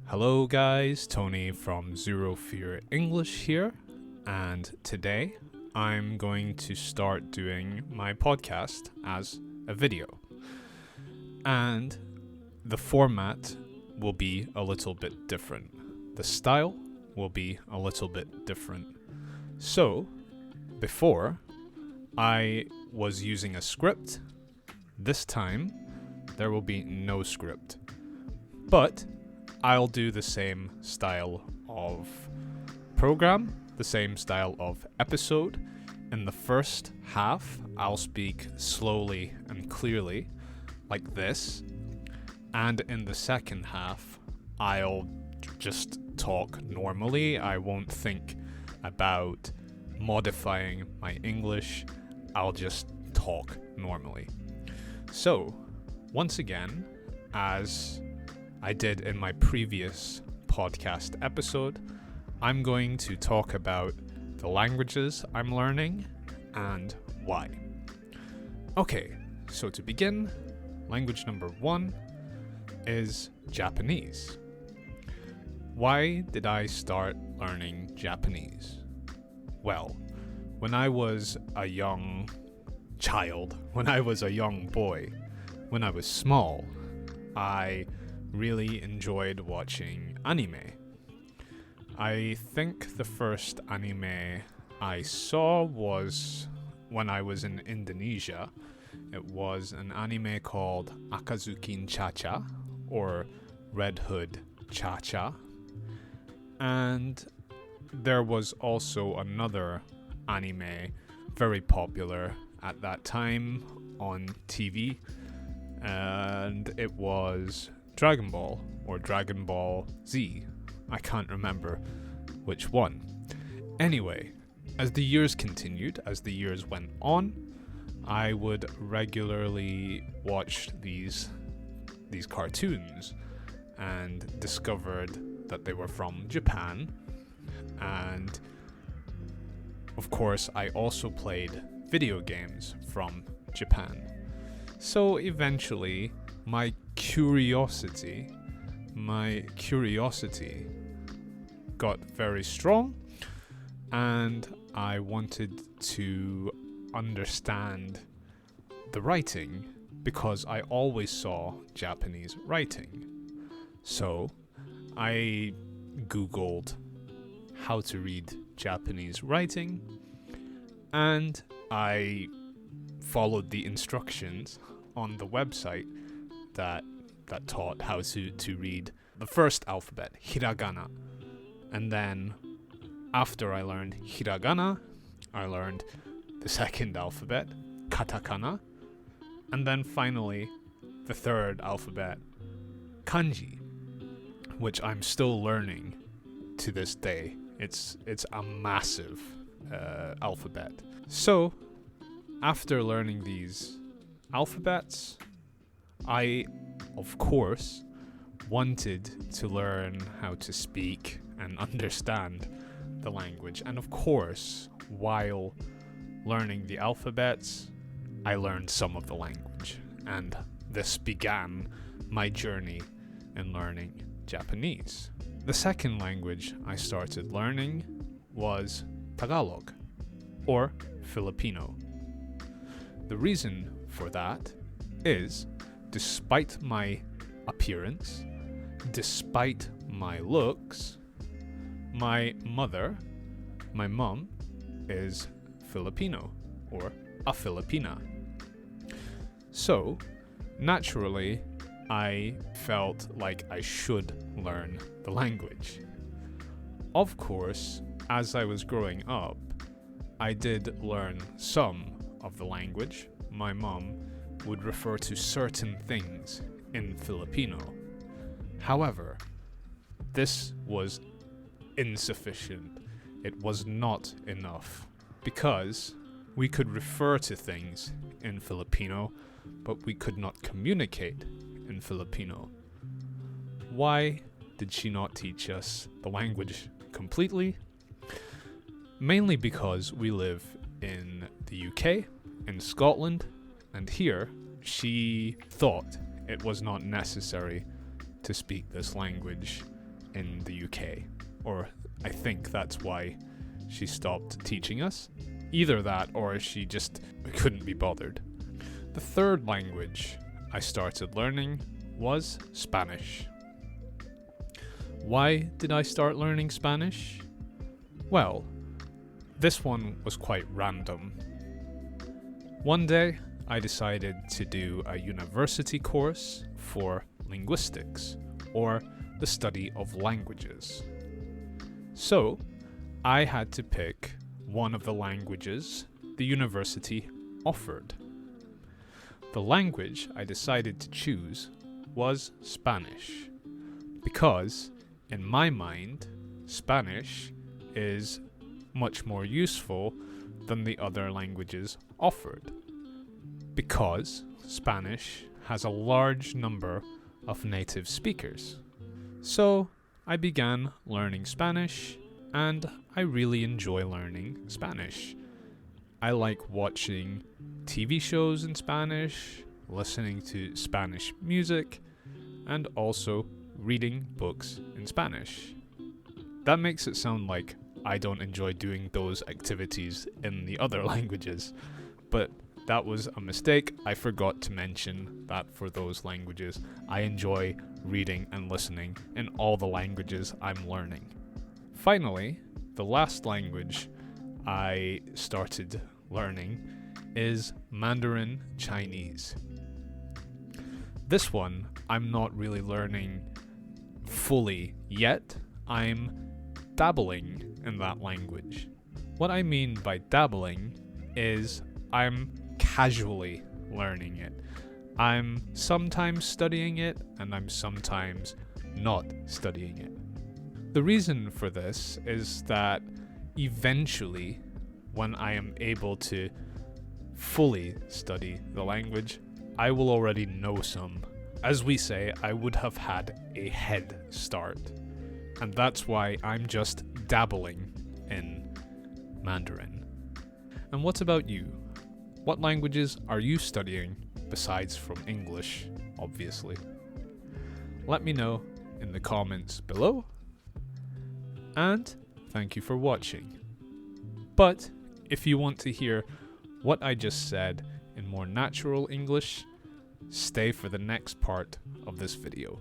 Hello guys, Tony from Zero Fear English here, and today I'm going to start doing my podcast as a video. And the format will be a little bit different. The style will be a little bit different. So, before, I was using a script. This time, there will be no script. But I'll do the same style of program, the same style of episode. In the first half, I'll speak slowly and clearly, like this. And in the second half, I'll just talk normally. I won't think about modifying my English. I'll just talk normally. So, once again, as I did in my previous podcast episode, I'm going to talk about the languages I'm learning and why. Okay, so to begin, language number 1 is Japanese. Why did I start learning Japanese? Well, when I was a young child, when I was a young boy, when I was small, I really enjoyed watching anime. I think the first anime I saw was when I was in Indonesia. It was an anime called Akazukin Cha-Cha, or Red Hood Cha-Cha. And there was also another anime very popular at that time on TV, and it was Dragon Ball or Dragon Ball Z. I can't remember which one. Anyway, as the years continued, as the years went on, I would regularly watch these cartoons and discovered that they were from Japan. And of course, I also played video games from Japan. So eventually, my curiosity got very strong, and I wanted to understand the writing because I always saw Japanese writing. So I googled how to read Japanese writing, and I followed the instructions on the website that taught how to read the first alphabet, hiragana. And then after I learned hiragana, I learned the second alphabet, katakana. And then finally, the third alphabet, kanji, which I'm still learning to this day. It's a massive alphabet. So, after learning these alphabets, I, of course, wanted to learn how to speak and understand the language. And of course, while learning the alphabets, I learned some of the language. And this began my journey in learning Japanese. The second language I started learning was Tagalog, or Filipino. The reason for that is, despite my appearance, despite my looks, my mom, is Filipino, or a Filipina. So, naturally, I felt like I should learn the language. Of course, as I was growing up, I did learn some of the language. My mom would refer to certain things in Filipino. However, this was insufficient. It was not enough, because we could refer to things in Filipino, but we could not communicate in Filipino. Why did she not teach us the language completely? Mainly because we live in the UK, in Scotland, and here she thought it was not necessary to speak this language in the UK, or I think that's why she stopped teaching us. Either that or she just couldn't be bothered. The third language I started learning was Spanish. Why did I start learning Spanish? Well, this one was quite random. One day, I decided to do a university course for linguistics, or the study of languages. So, I had to pick one of the languages the university offered. The language I decided to choose was Spanish, because, in my mind, Spanish is much more useful than the other languages offered, because Spanish has a large number of native speakers. So I began learning Spanish, and I really enjoy learning Spanish. I like watching TV shows in Spanish, listening to Spanish music, and also reading books in Spanish. That makes it sound like I don't enjoy doing those activities in the other languages, but that was a mistake. I forgot to mention that for those languages, I enjoy reading and listening in all the languages I'm learning. Finally, the last language I started learning is Mandarin Chinese. This one I'm not really learning fully yet. I'm dabbling in that language. What I mean by dabbling is I'm casually learning it. I'm sometimes studying it and I'm sometimes not studying it. The reason for this is that eventually, when I am able to fully study the language, I will already know some. As we say, I would have had a head start. And that's why I'm just dabbling in Mandarin. And what about you? What languages are you studying besides from English, obviously? Let me know in the comments below. And thank you for watching. But if you want to hear what I just said in more natural English, stay for the next part of this video.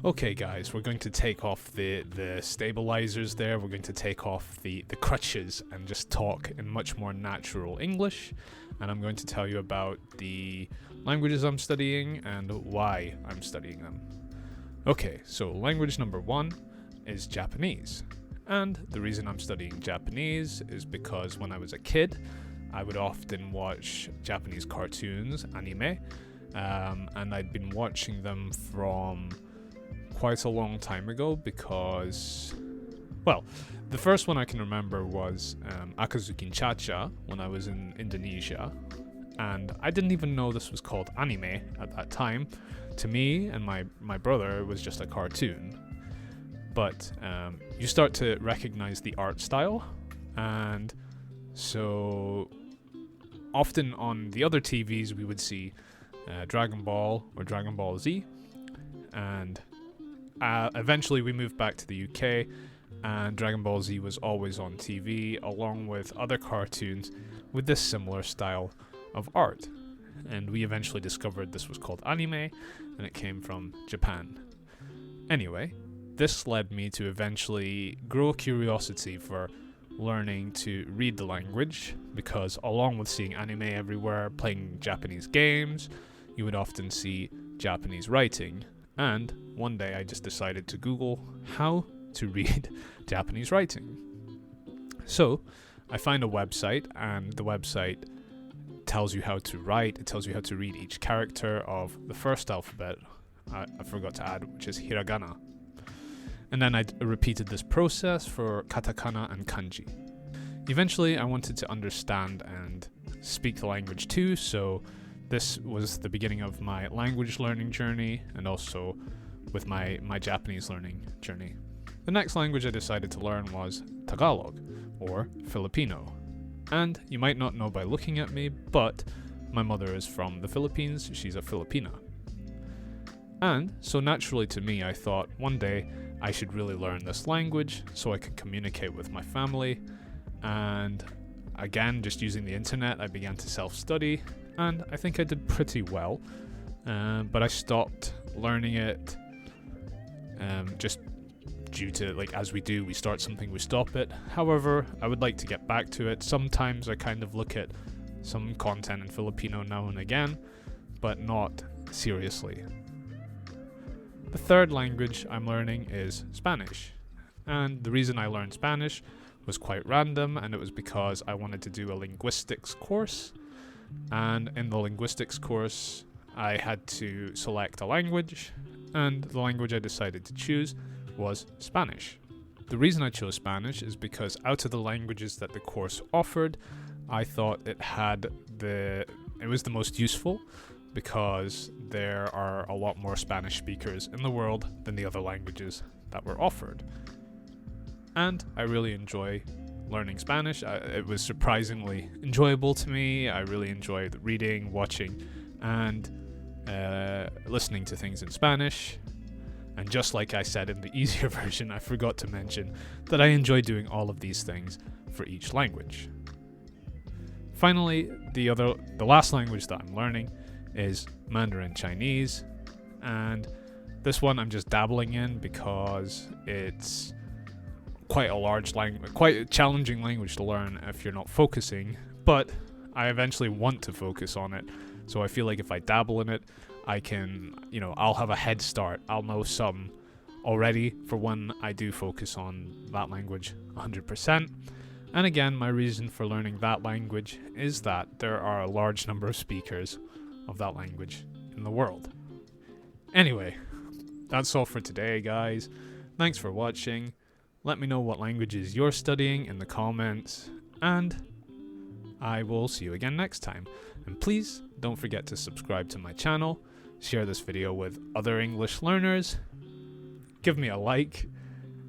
Okay guys, we're going to take off the stabilizers there, we're going to take off the crutches and just talk in much more natural English, and I'm going to tell you about the languages I'm studying and why I'm studying them. Okay, so language number 1 is Japanese, and the reason I'm studying Japanese is because when I was a kid, I would often watch Japanese cartoons, anime, and I'd been watching them from quite a long time ago because, well, the first one I can remember was Akazukin Cha-Cha when I was in Indonesia, and I didn't even know this was called anime at that time. To me and my brother, it was just a cartoon. But you start to recognize the art style, and so often on the other TVs we would see Dragon Ball or Dragon Ball Z, and eventually we moved back to the UK, and Dragon Ball Z was always on TV along with other cartoons with this similar style of art, and we eventually discovered this was called anime and it came from Japan. Anyway, this led me to eventually grow a curiosity for learning to read the language, because along with seeing anime everywhere, playing Japanese games, you would often see Japanese writing. And one day I just decided to Google how to read Japanese writing. So I find a website, and the website tells you how to write. It tells you how to read each character of the first alphabet, I forgot to add, which is hiragana. And then I repeated this process for katakana and kanji. Eventually I wanted to understand and speak the language too, so this was the beginning of my language learning journey, and also with my Japanese learning journey. The next language I decided to learn was Tagalog, or Filipino. And you might not know by looking at me, but my mother is from the Philippines, she's a Filipina. And so naturally to me, I thought one day I should really learn this language so I can communicate with my family. And again, just using the internet, I began to self-study, and I think I did pretty well. But I stopped learning it just due to, like, as we do, we start something, we stop it. However, I would like to get back to it. Sometimes I kind of look at some content in Filipino now and again, but not seriously. The third language I'm learning is Spanish. And the reason I learned Spanish was quite random, and it was because I wanted to do a linguistics course. And in the linguistics course, I had to select a language, and the language I decided to choose was Spanish. The reason I chose Spanish is because out of the languages that the course offered, I thought it was the most useful, because there are a lot more Spanish speakers in the world than the other languages that were offered. And I really enjoy learning Spanish. It was surprisingly enjoyable to me. I really enjoyed reading, watching, and listening to things in Spanish. And just like I said in the easier version, I forgot to mention that I enjoy doing all of these things for each language. Finally, the last language that I'm learning is Mandarin Chinese, and this one I'm just dabbling in because it's quite a large language, quite a challenging language to learn if you're not focusing, but I eventually want to focus on it. So I feel like if I dabble in it, I can, I'll have a head start. I'll know some already for when I do focus on that language 100%. And again, my reason for learning that language is that there are a large number of speakers of that language in the world. Anyway, that's all for today, guys. Thanks for watching. Let me know what languages you're studying in the comments, and I will see you again next time. And please don't forget to subscribe to my channel, share this video with other English learners, give me a like,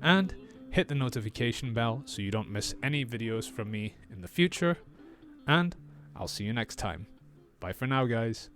and hit the notification bell so you don't miss any videos from me in the future. And I'll see you next time. Bye for now, guys.